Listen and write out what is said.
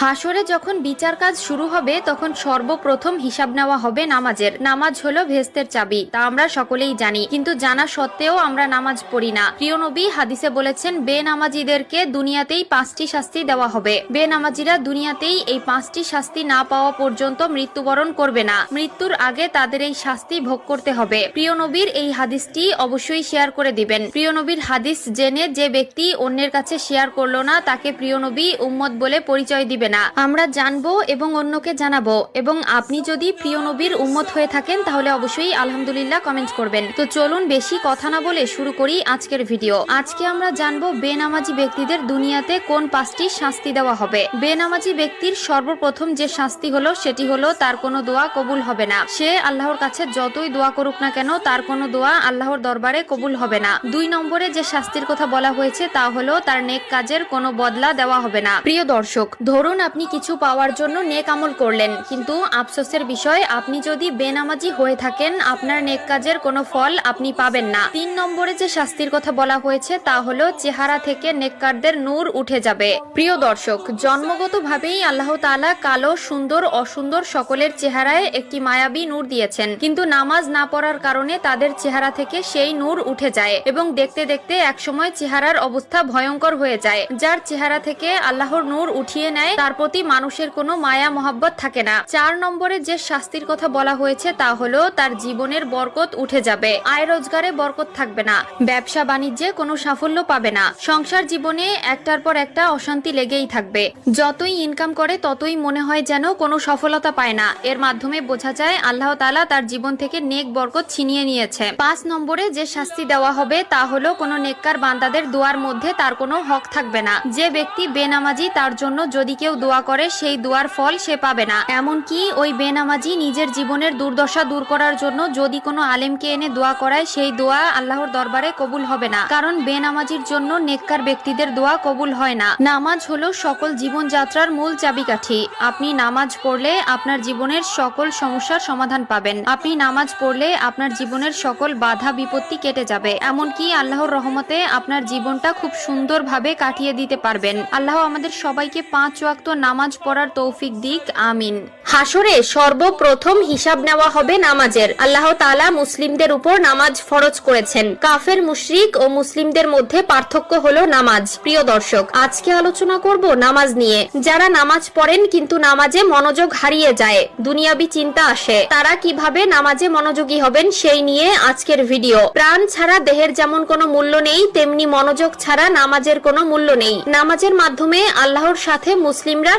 হাসরে যখন বিচার কাজ শুরু হবে তখন সর্বপ্রথম হিসাব নেওয়া হবে নামাজের। নামাজ হলো ভেস্তের চাবি, তা আমরা সকলেই জানি, কিন্তু জানা সত্ত্বেও আমরা নামাজ পড়ি না। প্রিয় নবী হাদিসে বলেছেন, বেনামাজিদেরকে দুনিয়াতেই 5টি শাস্তি দেওয়া হবে। বেনামাজিরা দুনিয়াতেই এই 5টি শাস্তি না পাওয়া পর্যন্ত মৃত্যুবরণ করবে না। মৃত্যুর আগে তাদের এই শাস্তি ভোগ করতে হবে। প্রিয় নবীর এই হাদিসটি অবশ্যই শেয়ার করে দিবেন। প্রিয় নবীর হাদিস জেনে যে ব্যক্তি অন্যের কাছে শেয়ার করলো না, তাকে প্রিয় নবী উম্মত বলে পরিচয় দিবে না। আমরা জানবো এবং অন্যকে জানাবো। এবং আপনি যদি প্রিয় নবীর উম্মত হয়ে থাকেন তাহলে অবশ্যই আলহামদুলিল্লাহ কমেন্ট করবেন। তো চলুন বেশি কথা না বলে শুরু করি আজকের ভিডিও। আজকে আমরা জানবো বেনামাজি ব্যক্তিদের দুনিয়াতে কোন 5টি শাস্তি দেওয়া হবে। বেনামাজি ব্যক্তির সর্বপ্রথম যে শাস্তি হলো সেটি হলো তার কোনো দোয়া কবুল হবে না। সে আল্লাহর কাছে যতই দোয়া করুক না কেন তার কোনো দোয়া আল্লাহর দরবারে কবুল হবে না। 2 নম্বরে যে শাস্তির কথা বলা হয়েছে তা হলো তার নেক কাজের কোনো বদলা দেওয়া হবে না। প্রিয় দর্শক, ধরুন আপনি কিছু পাওয়ার জন্য নেক আমল করলেন, কিন্তু আফসোসের বিষয় আপনি যদি বেনামাজি হয়ে থাকেন আপনার নেক কাজের কোনো ফল আপনি পাবেন না। 3 নম্বরে যে শাস্তির কথা বলা হয়েছে তা হলো চেহারা থেকে নেককারদের নূর উঠে যাবে। প্রিয় দর্শক, জন্মগতভাবেই আল্লাহ তাআলা কালো, সুন্দর, অসুন্দর সকলের চেহারায় একটি মায়াবী নূর দিয়েছেন, কিন্তু নামাজ না পড়ার কারণে তাদের চেহারা থেকে সেই নূর উঠে যায় এবং দেখতে দেখতে একসময় চেহারার অবস্থা ভয়ঙ্কর হয়ে যায়। যার চেহারা থেকে আল্লাহর নূর উঠিয়ে নেয় তার প্রতি মানুষের কোনো মায়া মহব্বত থাকে না। 4 নম্বরে যে শাস্তির কথা বলা হয়েছে তা হলো তার জীবনের বরকত উঠে যাবে। আয় রোজগারে বরকত থাকবে না, ব্যবসা বাণিজ্যে কোনো সাফল্য পাবে না, সংসার জীবনে একটার পর একটা অশান্তি লেগেই থাকবে। যতই ইনকাম করে ততই মনে হয় যেন কোনো সফলতা পায় না। এর মাধ্যমে বোঝা যায় আল্লাহ তাআলা তার জীবন থেকে নেক বরকত ছিনিয়ে নিয়েছে। 5 নম্বরে যে শাস্তি দেওয়া হবে তা হলো কোনো নেককার বান্দাদের দোয়ার মধ্যে তার কোনো হক থাকবে না। যে ব্যক্তি বেনামাজি তার জন্য যদি কেউ দোয়া করে সেই দোয়ার ফল সে পাবে না। এমনকি ওই বেনামাজি নিজের জীবনের দুর্দশা দূর করার জন্য যদি কোনো আলেমকে এনে দোয়া করায় সেই দোয়া আল্লাহর দরবারে কবুল হবে না, কারণ বেনামাজির জন্য নেককার ব্যক্তিদের দোয়া কবুল হয় না। নামাজ হলো সকল জীবনযাত্রার মূল চাবিকাঠি। আপনি নামাজ পড়লে আপনার জীবনের সকল সমস্যার সমাধান পাবেন। আপনি নামাজ পড়লে আপনার জীবনের সকল বাধা বিপত্তি কেটে যাবে। এমনকি আল্লাহর রহমতে আপনার জীবনটা খুব সুন্দরভাবে কাটিয়ে দিতে পারবেন। আল্লাহ আমাদের সবাইকে 5 ওয়াক্ত নামাজ পড়ার তৌফিক দিক, আমিন। হাসরে সর্বপ্রথম হিসাব নেওয়া হবে নামাজের। আল্লাহ তাআলা মুসলিমদের উপর নামাজ ফরজ করেছেন। কাফের, মুশরিক ও মুসলিমদের মধ্যে পার্থক্য হলো নামাজ। প্রিয় দর্শক, আজকে আলোচনা করব নামাজ নিয়ে। যারা নামাজ পড়েন কিন্তু নামাজে মনোযোগ হারিয়ে যায়, দুনিয়াবি চিন্তা আসে, তারা কিভাবে নামাজে মনোযোগী হবেন সেই নিয়ে আজকের ভিডিও। প্রাণ ছাড়া দেহের যেমন কোনো মূল্য নেই, তেমনি মনোযোগ ছাড়া নামাজের কোনো মূল্য নেই। নামাজের মাধ্যমে আল্লাহর সাথে মুসলিমরা